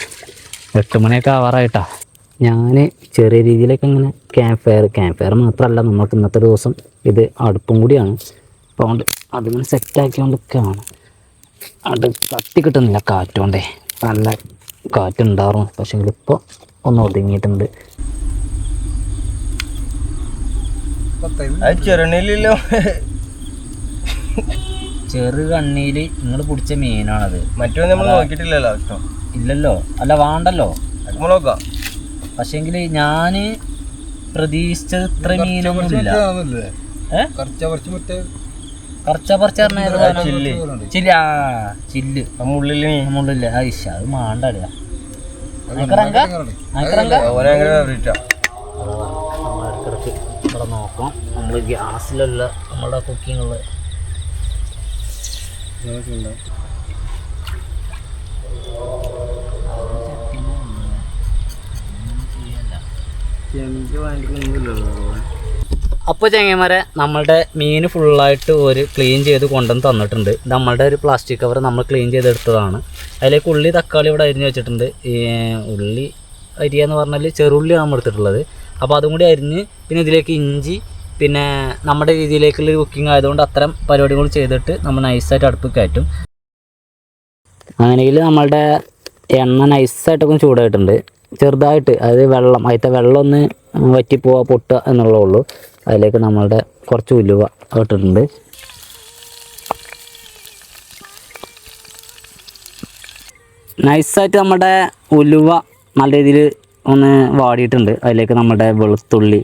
8 മണിയൊക്കെ ആവാറായിട്ടാ. ഞാൻ ചെറിയ രീതിയിലൊക്കെ ഇങ്ങനെ ക്യാമ്പ് ഫയർ മാത്രമല്ല, നമുക്ക് ഇന്നത്തെ ദിവസം ഇത് അടുപ്പും കൂടിയാണ്. അപ്പോൾ അതുകൊണ്ട് അതിങ്ങനെ സെറ്റാക്കിക്കൊണ്ടൊക്കെയാണ്. അത് കത്തി കിട്ടുന്നില്ല കാറ്റുകൊണ്ടേ. നല്ല കാറ്റുണ്ടാറും, പക്ഷേ ഇപ്പോൾ ഒന്ന് ഒതുങ്ങിയിട്ടുണ്ട്. ചെറുണില്ലല്ലോ, ചെറു കണ്ണിയിൽ നിങ്ങൾ പിടിച്ച മീനാണത്. മറ്റൊന്നും നമ്മൾ നോക്കിയിട്ടില്ലല്ലോ. ഇല്ലല്ലോ, അല്ല വേണ്ടല്ലോ, നോക്കാം. പക്ഷേങ്കിൽ ഞാൻ പ്രതീക്ഷിച്ചത് ഇത്ര മീനൊന്നുമില്ല. ചില്ല് മുള്ളില്ല. ഐഷ അത് മാണ്ടല്ല. നമ്മളിടക്കിടക്ക് ഇവിടെ നോക്കാം. നമ്മൾ ഗ്യാസിലല്ല നമ്മളുടെ കുക്കിങ്ങുള്ള. അപ്പോൾ ചങ്ങന്മാരെ, നമ്മളുടെ മീൻ ഫുള്ളായിട്ട് ഒരു ക്ലീൻ ചെയ്ത് കൊണ്ടുവന്ന് തന്നിട്ടുണ്ട്. നമ്മളുടെ ഒരു പ്ലാസ്റ്റിക് കവർ നമ്മൾ ക്ലീൻ ചെയ്തെടുത്തതാണ്. അതിലേക്ക് ഉള്ളി തക്കാളി ഇവിടെ അരിഞ്ഞ് വെച്ചിട്ടുണ്ട്. ഈ ഉള്ളി അരിയെന്ന് പറഞ്ഞാൽ ചെറുള്ളിയാണ് നമ്മൾ എടുത്തിട്ടുള്ളത്. അപ്പോൾ അതും കൂടി അരിഞ്ഞ്, പിന്നെ ഇതിലേക്ക് ഇഞ്ചി, പിന്നെ നമ്മുടെ രീതിയിലേക്കുള്ള കുക്കിംഗ് ആയതുകൊണ്ട് അത്തരം പരിപാടികൾ ചെയ്തിട്ട് നമ്മൾ നൈസായിട്ട് അടുപ്പിൽ കയറ്റും. അങ്ങനെയെങ്കിൽ നമ്മളുടെ എണ്ണ നൈസായിട്ടൊക്കെ ചൂടായിട്ടുണ്ട്. ചെറുതായിട്ട്, അതായത് വെള്ളം, അതിലത്തെ വെള്ളം ഒന്ന് വറ്റിപ്പോവുക, പൊട്ടുക എന്നുള്ളതേ ഉള്ളൂ. അതിലേക്ക് നമ്മളുടെ കുറച്ച് ഉലുവ ഇട്ടിട്ടുണ്ട്. നൈസായിട്ട് നമ്മുടെ ഉലുവ നല്ല രീതിയിൽ ഒന്ന് വാടിയിട്ടുണ്ട്. അതിലേക്ക് നമ്മുടെ വെളുത്തുള്ളി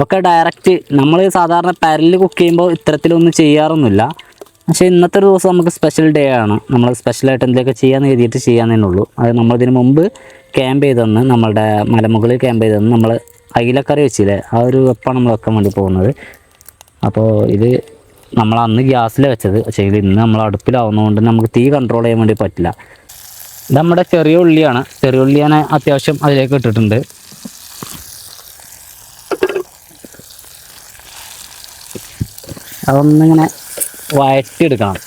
ഒക്കെ ഡയറക്റ്റ്, നമ്മൾ സാധാരണ പരല് കുക്ക് ചെയ്യുമ്പോൾ ഇത്തരത്തിലൊന്നും ചെയ്യാറൊന്നുമില്ല. പക്ഷേ ഇന്നത്തെ ഒരു ദിവസം നമുക്ക് സ്പെഷ്യൽ ഡേ ആണ്. നമ്മൾ സ്പെഷ്യലായിട്ട് എന്തെങ്കിലുമൊക്കെ ചെയ്യാമെന്ന് എഴുതിയിട്ട് ചെയ്യാമെന്നേ ഉള്ളൂ. അത് നമ്മളിതിന് മുമ്പ് ക്യാമ്പ് ചെയ്തെന്ന്, നമ്മളുടെ മലമുകളിൽ ക്യാമ്പ് ചെയ്തെന്ന് നമ്മൾ അയിലക്കറി വെച്ചില്ലേ, ആ ഒരു വെപ്പാണ് നമ്മൾ വെക്കാൻ വേണ്ടി പോകുന്നത്. അപ്പോൾ ഇത് നമ്മൾ അന്ന് ഗ്യാസിൽ വെച്ചത്, പക്ഷേ ഇത് ഇന്ന് നമ്മൾ അടുപ്പിലാവുന്നതുകൊണ്ട് നമുക്ക് തീ കൺട്രോൾ ചെയ്യാൻ വേണ്ടി പറ്റില്ല. ഇത് നമ്മുടെ ചെറിയ ഉള്ളിയാണ്. ചെറിയ ഉള്ളി ഞാൻ അത്യാവശ്യം അതിലേക്ക് ഇട്ടിട്ടുണ്ട്. അതൊന്നിങ്ങനെ വഴറ്റിയെടുക്കണം.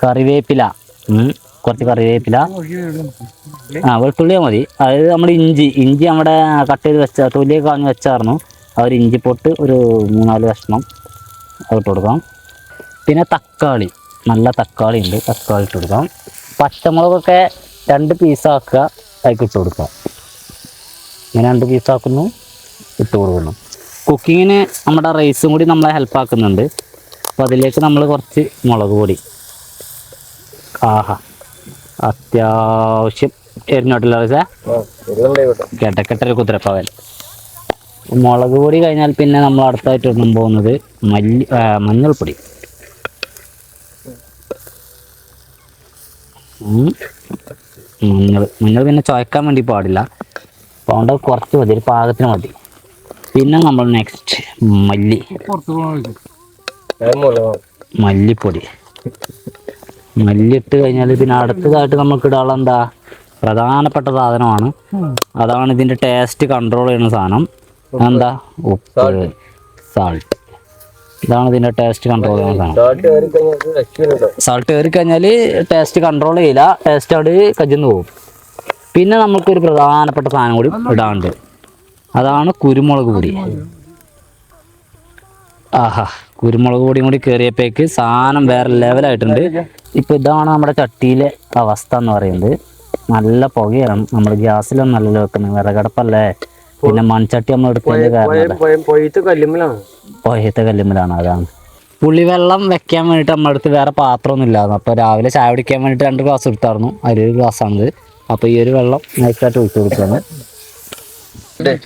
കറിവേപ്പില, കുറച്ച് കറിവേപ്പില, വെളുത്തുള്ളിയാ മതി. അതായത് നമ്മൾ ഇഞ്ചി നമ്മുടെ കട്ട് ചെയ്ത് വെച്ച തൊലിയൊക്കെ കളഞ്ഞ് വെച്ചായിരുന്നു. ആ ഒരു ഇഞ്ചിപ്പൊട്ട് ഒരു 3-4 കഷ്ണം ഇട്ട് കൊടുക്കാം. പിന്നെ തക്കാളി, നല്ല തക്കാളി ഉണ്ട്, തക്കാളി ഇട്ട് കൊടുക്കാം. പച്ചമുളകൊക്കെ 2 പീസാക്കുക, അതിലേക്ക് ഇട്ട് കൊടുക്കാം. ഇങ്ങനെ 2 പീസാക്കുന്നു, ഇട്ട് കൊടുക്കുന്നു. കുക്കിങ്ങിന് നമ്മുടെ റൈസും കൂടി നമ്മളെ ഹെൽപ്പാക്കുന്നുണ്ട്. അപ്പോൾ അതിലേക്ക് നമ്മൾ കുറച്ച് മുളക് പൊടി, അത്യാവശ്യം എരിഞ്ഞോട്ടില്ല റൈസേ, കേട്ടക്കെട്ടൊരു കുതിരപ്പവൻ. മുളക് പൊടി കഴിഞ്ഞാൽ പിന്നെ നമ്മൾ അടുത്തായിട്ട് ഇടാൻ പോകുന്നത് മഞ്ഞൾപ്പൊടി. മഞ്ഞൾ പിന്നെ ചുവക്കാൻ വേണ്ടി പാടില്ല. അപ്പോൾ അതുകൊണ്ട് കുറച്ച് മതി, ഒരു പാകത്തിന് മതി. പിന്നെ നമ്മൾ നെക്സ്റ്റ് മല്ലിപ്പൊടി. മല്ലിട്ട് കഴിഞ്ഞാൽ പിന്നെ അടുത്തതായിട്ട് നമുക്ക് ഇടാനുള്ള എന്താ പ്രധാനപ്പെട്ട സാധനമാണ്. അതാണ് ഇതിൻ്റെ ടേസ്റ്റ് കൺട്രോൾ ചെയ്യുന്ന സാധനം. എന്താ? ഉപ്പ്, സാൾട്ട്. ഇതാണ് ഇതിൻ്റെ ടേസ്റ്റ് കൺട്രോൾ ചെയ്യുന്ന സാധനം. സാൾട്ട് കയറി കഴിഞ്ഞാൽ ടേസ്റ്റ് കൺട്രോൾ ചെയ്യില്ല, ടേസ്റ്റ് അവിടെ കജിന്ന് പോകും. പിന്നെ നമുക്കൊരു പ്രധാനപ്പെട്ട സാധനം കൂടി ഇടാണ്ട്, അതാണ് കുരുമുളക് പൊടി. കുരുമുളക് പൊടിയും കൂടി കയറിയപ്പോഴേക്ക് സാധനം വേറെ ലെവലായിട്ടുണ്ട്. ഇപ്പോൾ ഇതാണ് നമ്മുടെ ചട്ടിയിലെ അവസ്ഥ എന്ന് പറയുന്നത്. നല്ല പുകയാണ്. നമ്മൾ ഗ്യാസിലൊന്നും നല്ലല്ലോ വെക്കുന്നത്, വിറകടപ്പല്ലേ. പിന്നെ മൺചട്ടി നമ്മൾ എടുത്തതിൻ്റെ കാരണം പൊയ്യത്തെ കല്ലുമ്മലാണ്. അതാണ് പുളിവെള്ളം വെക്കാൻ വേണ്ടിയിട്ട് നമ്മുടെ അടുത്ത് വേറെ പാത്രമൊന്നും ഇല്ലായിരുന്നു. അപ്പോൾ രാവിലെ ചായ കുടിക്കാൻ വേണ്ടിയിട്ട് 2 ഗ്ലാസ് എടുത്തായിരുന്നു, അതിലൊരു ഗ്ലാസ്സാണിത്. അപ്പോൾ ഈ ഒരു വെള്ളം നൈസായിട്ട് ഒഴിച്ചു കൊടുക്കുകയാണ്.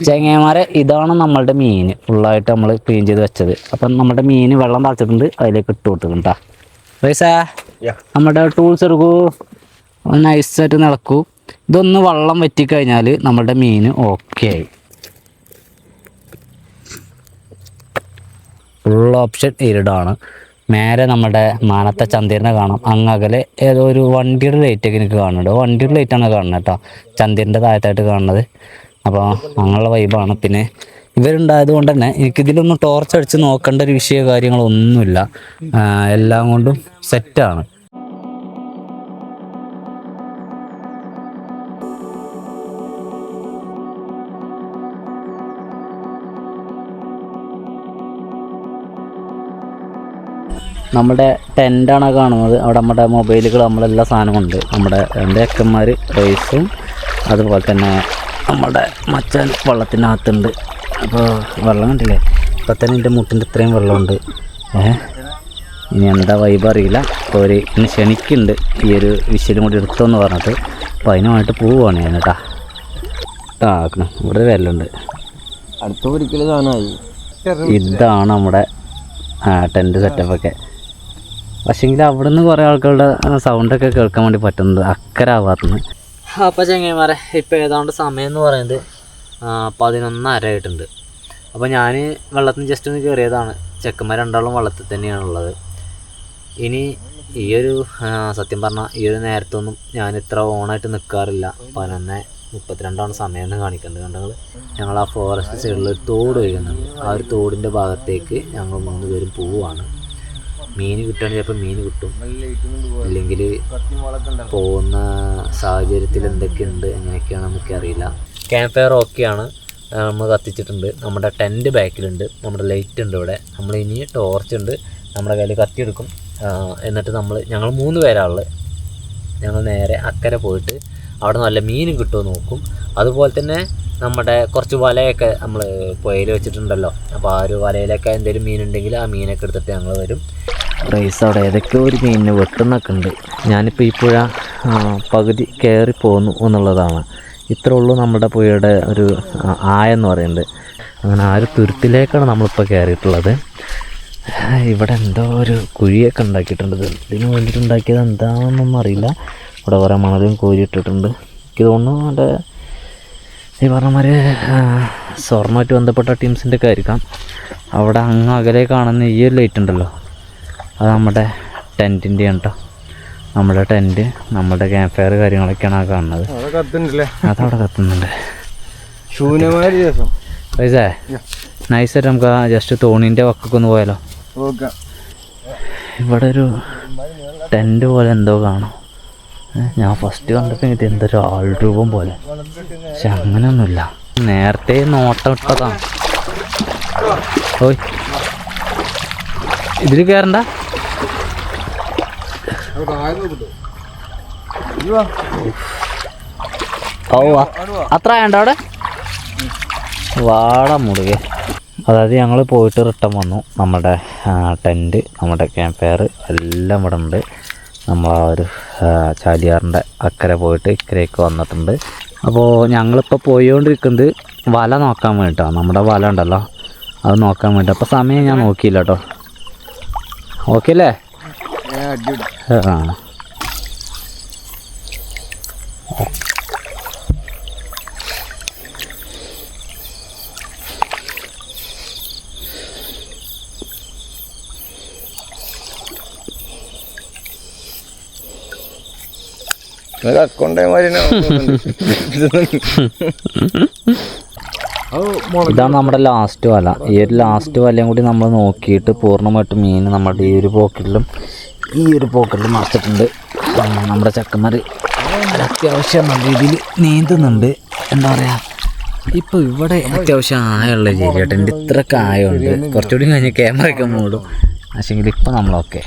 ചെങ്ങന്മാരെ, ഇതാണ് നമ്മളുടെ മീൻ ഫുള്ളായിട്ട് നമ്മൾ ക്ലീൻ ചെയ്ത് വെച്ചത്. അപ്പം നമ്മുടെ മീൻ വെള്ളം തളിച്ചിട്ടുണ്ട്, അതിലേക്ക് ഇട്ട് കൊടുക്കുന്നുണ്ടാ. പൈസാ നമ്മുടെ ടൂൾസ് എടുക്കൂ, നൈസായിട്ട് നിളക്കൂ. ഇതൊന്ന് വെള്ളം വറ്റിക്കഴിഞ്ഞാൽ നമ്മുടെ മീൻ ഓക്കെ ആയി. ഫുൾ ഓപ്ഷൻ ഇരുടാണ്. നേരെ നമ്മുടെ മാനത്തെ ചന്ദ്രനെ കാണാം. അങ്ങകലെ ഏതോ ഒരു വണ്ടിയുടെ ലൈറ്റൊക്കെ എനിക്ക് കാണുന്നുണ്ട്. വണ്ടിയുടെ ലൈറ്റാണ് കാണുന്നത് കേട്ടോ, ചന്ദ്രൻ്റെ താഴത്തായിട്ട് കാണുന്നത്. അപ്പോൾ അങ്ങനെയുള്ള വൈബാണ്. പിന്നെ ഇവരുണ്ടായത് കൊണ്ട് തന്നെ എനിക്കിതിലൊന്നും ടോർച്ച് അടിച്ച് നോക്കേണ്ട ഒരു വിഷയമോ കാര്യങ്ങളൊന്നുമില്ല. എല്ലാം കൊണ്ടും സെറ്റാണ്. നമ്മുടെ ടെൻ്റാണ് കാണുന്നത്. അവിടെ നമ്മുടെ മൊബൈലുകൾ നമ്മളെല്ലാ സാധനമുണ്ട്. നമ്മുടെ എൻ്റെ ചെക്കന്മാർ റൈസും അതുപോലെ തന്നെ നമ്മുടെ മച്ചാൻ വെള്ളത്തിനകത്തുണ്ട്. അപ്പോൾ വെള്ളം കണ്ടില്ലേ, ഇപ്പം തന്നെ എൻ്റെ മുട്ടിൻ്റെ ഇത്രയും വെള്ളമുണ്ട്. ഇനി എന്താ വൈബ് അറിയില്ല. അപ്പോൾ ഒരു ഇനി ക്ഷണിക്കുന്നുണ്ട് ഈ ഒരു വിഷയം കൂടി എടുത്തോന്ന് പറഞ്ഞിട്ട്. അപ്പോൾ അതിനുമായിട്ട് പോവുകയാണ് ഞാൻ കേട്ടാ. ആക്കണം ഇവിടെ വെല്ലുണ്ട്. അടുത്ത ഒരിക്കൽ സാധനമായി. ഇതാണ് നമ്മുടെ ടെൻറ്റ് സെറ്റപ്പൊക്കെ. പക്ഷേങ്കിൽ അവിടെ നിന്ന് കുറേ ആൾക്കാരുടെ സൗണ്ടൊക്കെ കേൾക്കാൻ വേണ്ടി പറ്റുന്നത് അക്കരെ ആ ഭാഗത്തുനിന്ന്. അപ്പോൾ ചെങ്ങന്മാരെ ഇപ്പോൾ ഏതാണ്ട് സമയം എന്ന് പറയുന്നത് 11:30 ആയിട്ടുണ്ട്. അപ്പോൾ ഞാൻ വെള്ളത്തിൽ ജസ്റ്റ് ഒന്ന് കയറിയതാണ്. ചെക്കന്മാർ രണ്ടാളും വെള്ളത്തിൽ തന്നെയാണുള്ളത്. ഇനി ഈ ഒരു സത്യം പറഞ്ഞാൽ ഈ ഒരു നേരത്തൊന്നും ഞാൻ ഇത്ര ഓണായിട്ട് നിൽക്കാറില്ല. 11:32 സമയം എന്ന് കാണിക്കുന്നുണ്ട്. കണ്ടങ്ങൾ ഞങ്ങൾ ആ ഫോറസ്റ്റ് സൈഡിൽ ഒരു തോട് ഒഴുകുന്നുണ്ട്. ആ ഒരു തോടിൻ്റെ ഭാഗത്തേക്ക് ഞങ്ങൾ 3 പേരും പോവുകയാണ്. മീൻ കിട്ടുകയാണെങ്കിൽ ചിലപ്പോൾ മീൻ കിട്ടും, ഇല്ലെങ്കിൽ പോകുന്ന സാഹചര്യത്തിൽ എന്തൊക്കെയുണ്ട് എങ്ങനെയൊക്കെയാണ് നമുക്കറിയില്ല. ക്യാമ്പ് ഫയർ ഓക്കെയാണ്, നമ്മൾ കത്തിച്ചിട്ടുണ്ട്. നമ്മുടെ ടെൻറ്റ് ബാക്കിലുണ്ട്, നമ്മുടെ ലൈറ്റ് ഉണ്ട് ഇവിടെ. നമ്മൾ ഇനി ടോർച്ച് ഉണ്ട്, നമ്മുടെ കയ്യിൽ കത്തിയെടുക്കും. എന്നിട്ട് ഞങ്ങൾ 3 പേരാളുള്ളത്. ഞങ്ങൾ നേരെ അക്കരെ പോയിട്ട് അവിടെ നല്ല മീനും കിട്ടുമോ നോക്കും. അതുപോലെ തന്നെ നമ്മുടെ കുറച്ച് വലയൊക്കെ നമ്മൾ പുഴയിൽ വെച്ചിട്ടുണ്ടല്ലോ. അപ്പോൾ ആ ഒരു വലയിലൊക്കെ എന്തെങ്കിലും മീനുണ്ടെങ്കിൽ ആ മീനൊക്കെ എടുത്തിട്ട് ഞങ്ങൾ വരും. റൈസ് അവിടെ ഏതൊക്കെയോ ഒരു മീനിന് വെട്ടുന്നൊക്കെ ഉണ്ട്. ഞാനിപ്പോൾ ഈ പുഴ പകുതി കയറി പോന്നു എന്നുള്ളതാണ്. ഇത്രേ ഉള്ളൂ നമ്മുടെ പുഴയുടെ ഒരു ആയെന്ന് പറയുന്നത്. അങ്ങനെ ആ ഒരു തുരുത്തിലേക്കാണ് നമ്മളിപ്പോൾ കയറിയിട്ടുള്ളത്. ഇവിടെ എന്തോ ഒരു കുഴിയൊക്കെ ഉണ്ടാക്കിയിട്ടുണ്ട്. ഇതിന് വേണ്ടിയിട്ട് ഉണ്ടാക്കിയത് എന്താണെന്നൊന്നും അറിയില്ല. ഇവിടെ കുറേ മണലും കോരിയിട്ടിട്ടുണ്ട്. എനിക്ക് തോന്നുന്നു അവിടെ ഈ പറഞ്ഞമാര് സ്വർണ്ണമായിട്ട് ബന്ധപ്പെട്ട ടീംസിൻ്റെ ഒക്കെ ആയിരിക്കാം. അവിടെ അങ്ങ് അകലെ കാണുന്ന ഈ ഒരു ലൈറ്റ് ഉണ്ടല്ലോ, അത് നമ്മുടെ ടെൻറ്റിൻ്റെയാണ് കേട്ടോ. നമ്മുടെ ടെൻറ്റ്, നമ്മുടെ ക്യാമ്പ് ഫയർ കാര്യങ്ങളൊക്കെയാണ് ആ കാണുന്നത്. അതവിടെ കത്തുന്നുണ്ട്. പൈസേ നൈസായിട്ട് നമുക്ക് ജസ്റ്റ് തോണീൻ്റെ വക്കൊക്കെ ഒന്ന് പോയാലോ. ഇവിടെ ഒരു ടെൻറ്റ് പോലെ എന്തോ കാണും. ഞാൻ ഫസ്റ്റ് കണ്ടപ്പോൾ ഇത് എന്തൊരു ആൾ രൂപം പോലെ, പക്ഷെ അങ്ങനെയൊന്നുമില്ല. നേരത്തെ നോട്ടം ഇട്ടതാണ്. ഓയ് ഇതിൽ കയറണ്ട. ഓ അത്ര വേണ്ട അവിടെ വാട മുറുകെ. അതായത് ഞങ്ങൾ പോയിട്ട് റിട്ടേൺ വന്നു. നമ്മുടെ ടെൻറ്റ്, നമ്മുടെ ക്യാമ്പ് ഫയർ എല്ലാം ഇവിടെ ഉണ്ട്. നമ്മൾ ആ ഒരു ചാലിയാറിൻ്റെ അക്കരെ പോയിട്ട് ഇക്കരയ്ക്ക് വന്നിട്ടുണ്ട്. അപ്പോൾ ഞങ്ങളിപ്പോൾ പോയിക്കൊണ്ടിരിക്കുന്നത് വല നോക്കാൻ വേണ്ടിയിട്ടാണ്. നമ്മുടെ വല ഉണ്ടല്ലോ അത് നോക്കാൻ വേണ്ടി. അപ്പോൾ സമയം ഞാൻ നോക്കിയില്ല കേട്ടോ. ഓക്കെ അല്ലേ? ആ ഇതാണ് നമ്മുടെ ലാസ്റ്റ് വല. ഈ ഒരു ലാസ്റ്റ് വലയും കൂടി നമ്മൾ നോക്കിയിട്ട് പൂർണ്ണമായിട്ടും മീൻ നമ്മുടെ ഈ ഒരു പോക്കറ്റിലും നിറച്ചിട്ടുണ്ട്. നമ്മുടെ ചെക്കന്മാർ അത്യാവശ്യം നല്ല രീതിയിൽ നീന്തുന്നുണ്ട്. എന്താ പറയുക, ഇപ്പോൾ ഇവിടെ അത്യാവശ്യം ആയുള്ള ഏരിയ. എൻ്റെ ഇത്രയൊക്കെ ആയമുണ്ട്. കുറച്ചുകൂടി കഴിഞ്ഞ് ക്യാമറയൊക്കെ മൂടും. പക്ഷേങ്കിൽ ഇപ്പം നമ്മളൊക്കെ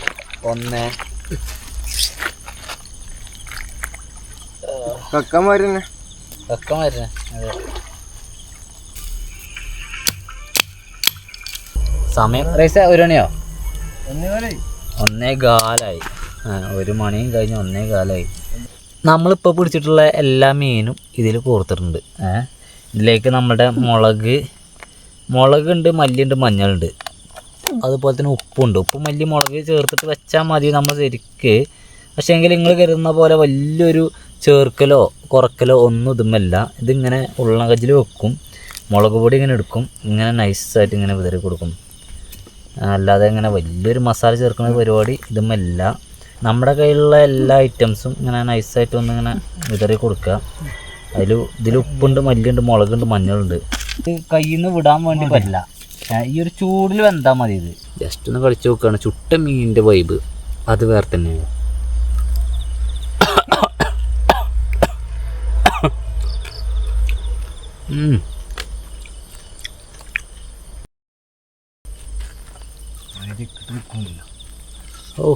സമയം റൈസ് 1 മണിയോ 1:15. 1 മണിയും കഴിഞ്ഞ് 1:15. നമ്മളിപ്പോൾ പിടിച്ചിട്ടുള്ള എല്ലാ മീനും ഇതിൽ കോർത്തിട്ടുണ്ട്. ഇതിലേക്ക് നമ്മുടെ മുളകുണ്ട്, മല്ലിയുണ്ട്, മഞ്ഞളുണ്ട്, അതുപോലെ തന്നെ ഉപ്പുണ്ട്. ഉപ്പ്, മല്ലി, മുളക് ചേർത്തിട്ട് വെച്ചാൽ മതി നമ്മൾ ശരിക്ക്. പക്ഷേ എങ്കിൽ നിങ്ങൾ കരുതുന്ന പോലെ വലിയൊരു ചേർക്കലോ കുറക്കലോ ഒന്നും ഇതുമല്ല. ഇതിങ്ങനെ ഉള്ള കജ്ജിൽ വെക്കും, മുളക് പൊടി ഇങ്ങനെ എടുക്കും, ഇങ്ങനെ നൈസായിട്ട് ഇങ്ങനെ വിതറി കൊടുക്കും. അല്ലാതെ ഇങ്ങനെ വലിയൊരു മസാല ചേർക്കുന്ന പരിപാടി ഇതുമല്ല. നമ്മുടെ കയ്യിലുള്ള എല്ലാ ഐറ്റംസും ഇങ്ങനെ നൈസായിട്ട് ഒന്നിങ്ങനെ വിതറി കൊടുക്കുക. ഇതിൽ ഉപ്പുണ്ട്, മല്ലിയുണ്ട്, മുളകുണ്ട്, മഞ്ഞളുണ്ട്. ഇത് കയ്യിൽ നിന്ന് വിടാൻ വേണ്ടി പറ്റില്ല. ഈ ഒരു ചൂടിൽ വെന്താൽ മതി. ഇത് ജസ്റ്റ് ഒന്ന് കളിച്ച് നോക്കുകയാണ്. ചുട്ട മീനിൻ്റെ വൈബ് അത് വേറെ തന്നെയാണ്. ഓ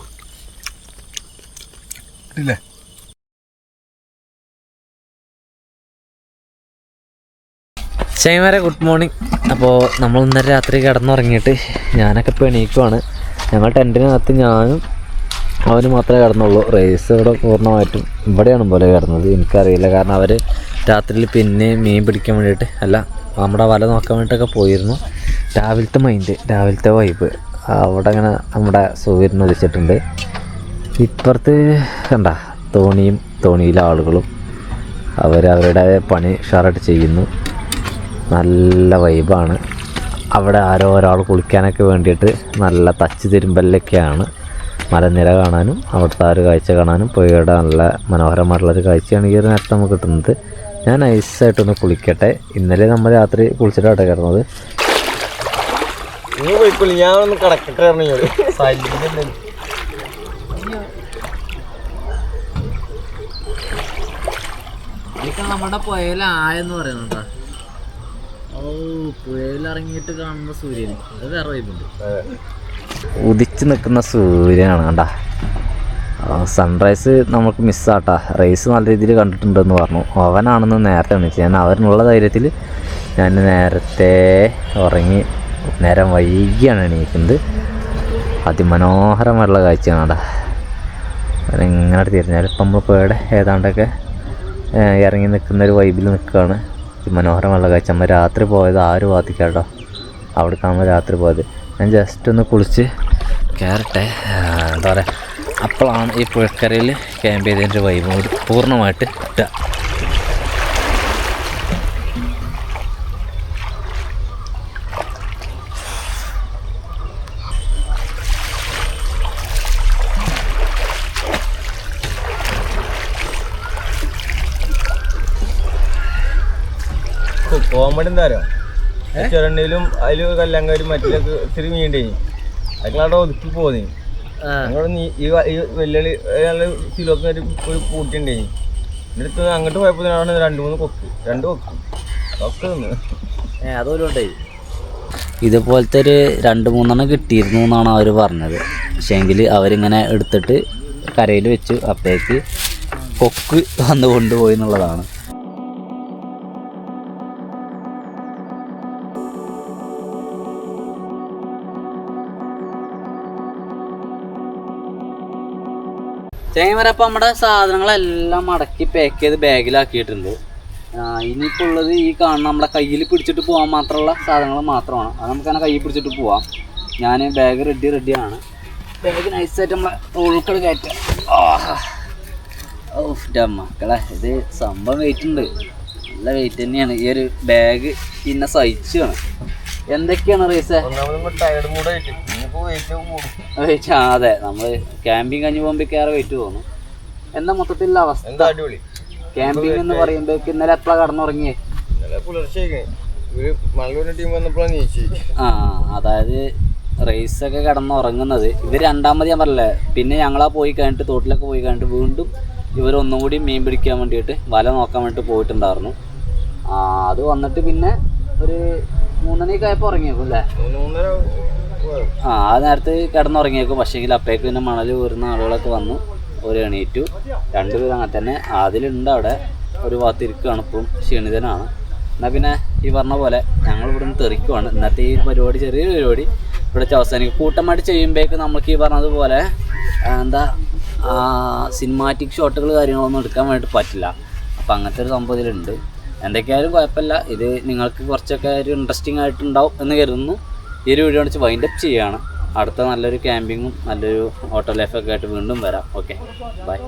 ഇല്ലേ ചങ്ങന്മാരെ ഗുഡ് മോർണിംഗ്. അപ്പോൾ നമ്മൾ ഇന്നലെ രാത്രി കിടന്നുറങ്ങിയിട്ട് ഞാനൊക്കെ ഇപ്പോൾ എണീക്കുവാണ്. ഞങ്ങൾ ടെൻറ്റിനകത്ത് ഞാനും അവന് മാത്രമേ കിടന്നുള്ളൂ. റേസ് ഇവിടെ പൂർണ്ണമായിട്ടും ഇവിടെയാണ് പോലെ കിടന്നത്. എനിക്കറിയില്ല, കാരണം അവർ രാത്രിയിൽ പിന്നെ മീൻ പിടിക്കാൻ വേണ്ടിയിട്ട് അല്ല നമ്മുടെ വല നോക്കാൻ വേണ്ടിയിട്ടൊക്കെ പോയിരുന്നു. രാവിലത്തെ മൈൻഡ്, രാവിലത്തെ വൈബ് അവിടെ അങ്ങനെ നമ്മുടെ സൂര്യൻ ഉദിച്ചിട്ടുണ്ട്. ഇപ്പുറത്ത് കണ്ട തോണിയിലെ ആളുകളും അവരവരുടെ പണി ഷാറായിട്ട് ചെയ്യുന്നു. നല്ല വൈബാണ്. അവിടെ ആരോ ഒരാൾ കുളിക്കാനൊക്കെ വേണ്ടിയിട്ട് നല്ല തച്ച് തിരുമ്പലൊക്കെയാണ്. മലനിര കാണാനും അവിടുത്തെ ആ ഒരു കാഴ്ച കാണാനും പുഴയുടെ നല്ല മനോഹരമായിട്ടുള്ളൊരു കാഴ്ചയാണ് ഈ ഒരു നേരത്തെ നമുക്ക് കിട്ടുന്നത്. ഞാൻ നൈസായിട്ടൊന്ന് കുളിക്കട്ടെ. ഇന്നലെ നമ്മൾ രാത്രി കുളിച്ചിട്ടാണ് കിടന്നത്. ഞാനൊന്ന് കിടക്കട്ടെ. നമ്മുടെ പുഴയിലായെന്ന് പറയുന്നുണ്ടോ? ഓ, പുഴയിലിറങ്ങിയിട്ട് കാണുന്ന സൂര്യൻ അത് വേറെ വൈബുണ്ട്. ഉദിച്ച് നിൽക്കുന്ന സൂര്യനാണ് കണ്ട. സൺറൈസ് നമുക്ക് മിസ്സാട്ടാ. റേസ് നല്ല രീതിയിൽ കണ്ടിട്ടുണ്ടെന്ന് പറഞ്ഞു. അവനാണെന്ന് നേരത്തെ എണീച്ചു. ഞാൻ അവനുള്ള ധൈര്യത്തിൽ ഞാൻ നേരത്തെ ഉറങ്ങി നേരം വൈകിയാണ് എണീക്കുന്നത്. അതിമനോഹരമായിട്ടുള്ള കാഴ്ചയാണ് കേട്ടോ. അതിനെങ്ങനെ തിരിഞ്ഞാൽ ഇപ്പം നമ്മൾ പോയുടെ ഏതാണ്ടൊക്കെ ഇറങ്ങി നിൽക്കുന്നൊരു വൈബിൽ നിൽക്കുകയാണ്. മനോഹരമുള്ള കാഴ്ച. നമ്മൾ രാത്രി പോയത് ആ ഒരു ഭാഗത്തേക്കാട്ടോ. അവിടെ കാണുമ്പോൾ രാത്രി പോയത്. ഞാൻ ജസ്റ്റ് ഒന്ന് കുളിച്ച് കയറട്ടെ. എന്താ പറയുക, അപ്പോഴാണ് ഈ പുഴക്കരയിൽ ക്യാമ്പ് ചെയ്തതിൻ്റെ വൈബ് കൂടി പൂർണ്ണമായിട്ട് കിട്ടുക. കോമഡി എന്താ പറയുക, ചുരണ്ടിയിലും അതിൽ കല്ലാങ്കാരും മറ്റിലൊക്കെ ഇത്തിരി മീണ്ടേ അതിങ്ങളവിടെ ഒതുക്കി പോന്നേ. ഞങ്ങൾ ഈ വെല്ലുവിളി കിലോക്ക് ഒരു പൂട്ടിണ്ടേ. എൻ്റെ അടുത്ത് അങ്ങോട്ട് പോയപ്പോൾ 2-3 കൊക്ക് ഒക്കെ നിന്ന് അതുപോലെ ഇതുപോലത്തെ ഒരു 2-3 കിട്ടിയിരുന്നു എന്നാണ് അവർ പറഞ്ഞത്. പക്ഷേങ്കിൽ അവരിങ്ങനെ എടുത്തിട്ട് കരയിൽ വെച്ചു. അപ്പോഴേക്ക് കൊക്ക് വന്ന് കൊണ്ടുപോയി എന്നുള്ളതാണ്. ചേങ്ങമരപ്പം നമ്മുടെ സാധനങ്ങളെല്ലാം മടക്കി പാക്ക് ചെയ്ത് ബാഗിലാക്കിയിട്ടുണ്ട്. ഇനിയിപ്പോൾ ഉള്ളത് ഈ കാണുന്ന നമ്മുടെ കയ്യിൽ പിടിച്ചിട്ട് പോകാൻ മാത്രമുള്ള സാധനങ്ങൾ മാത്രമാണ്. അത് നമുക്കങ്ങനെ കയ്യിൽ പിടിച്ചിട്ട് പോവാം. ഞാൻ ബാഗ് റെഡിയാണ്. ബാഗ് നൈസായിട്ട് നമ്മളെ ഉൾക്കട് കയറ്റാം. ഓ മക്കളെ, ഇത് സംഭവം വെയിറ്റ് ഉണ്ട്, നല്ല വെയിറ്റ് തന്നെയാണ്. ഈ ഒരു ബാഗ് പിന്നെ സഹിച്ചാണ്. എന്തൊക്കെയാണ് റീസേ? അതെ, നമ്മൾ ക്യാമ്പിങ് കഴിഞ്ഞ് പോകുമ്പോഴേക്കേറെ വെയിറ്റ് തോന്നും. എന്താ മൊത്തത്തിലുള്ള അവസ്ഥ? ക്യാമ്പിങ് എന്ന് പറയുമ്പോഴേക്ക് ഇന്നലെ എപ്പോഴാണ് കടന്നുറങ്ങിയേ? അതായത് റേസൊക്കെ കിടന്നുറങ്ങുന്നത് ഇവർ രണ്ടാമത് ഞാൻ പറഞ്ഞില്ലേ. പിന്നെ ഞങ്ങളാ പോയി കഴിഞ്ഞിട്ട് തോട്ടിലൊക്കെ പോയി കഴിഞ്ഞിട്ട് വീണ്ടും ഇവരൊന്നും കൂടി മീൻ പിടിക്കാൻ വേണ്ടിയിട്ട് വല നോക്കാൻ വേണ്ടിയിട്ട് പോയിട്ടുണ്ടായിരുന്നു. അത് വന്നിട്ട് പിന്നെ ഒരു 3 മണിയൊക്കെ ആയപ്പോൾ ഉറങ്ങിയേക്കും അല്ലേ? ആ നേരത്ത് കിടന്നുറങ്ങിയേക്കും. പക്ഷേങ്കിൽ അപ്പോഴേക്ക് പിന്നെ മണൽ വീറുന്ന ആളുകളൊക്കെ വന്നു. ഒരു എണീറ്റു. 2 പേരും അങ്ങനെ തന്നെ. അതിലുണ്ട് അവിടെ ഒരു ഭാഗത്തിരിക്കുകയാണ്. ഇപ്പം ക്ഷീണിതനാണ്. എന്നാൽ പിന്നെ ഈ പറഞ്ഞ പോലെ ഞങ്ങൾ ഇവിടെ നിന്ന് തെറിക്കുവാണ്. ഇന്നത്തെ ഈ പരിപാടി ചെറിയൊരു പരിപാടി ഇവിടെ അവസാനിക്കും. കൂട്ടമായിട്ട് ചെയ്യുമ്പോഴേക്ക് നമുക്ക് ഈ പറഞ്ഞതുപോലെ എന്താ സിനിമാറ്റിക് ഷോട്ടുകൾ കാര്യങ്ങളൊന്നും എടുക്കാൻ വേണ്ടിയിട്ട് പറ്റില്ല. അപ്പോൾ അങ്ങനത്തെ ഒരു സംഭവം ഇതിലുണ്ട്. എന്തൊക്കെയായാലും കുഴപ്പമില്ല. ഇത് നിങ്ങൾക്ക് കുറച്ചൊക്കെ ഒരു ഇൻട്രസ്റ്റിംഗ് ആയിട്ടുണ്ടാവും എന്ന് കരുതുന്നു. ഈ ഒരു വീഡിയോ വെച്ച് വൈൻഡപ്പ് ചെയ്യുകയാണ്. അടുത്ത നല്ലൊരു ക്യാമ്പിങ്ങും നല്ലൊരു ഓട്ടോ ലൈഫൊക്കെ ആയിട്ട് വീണ്ടും വരാം. Okay, by.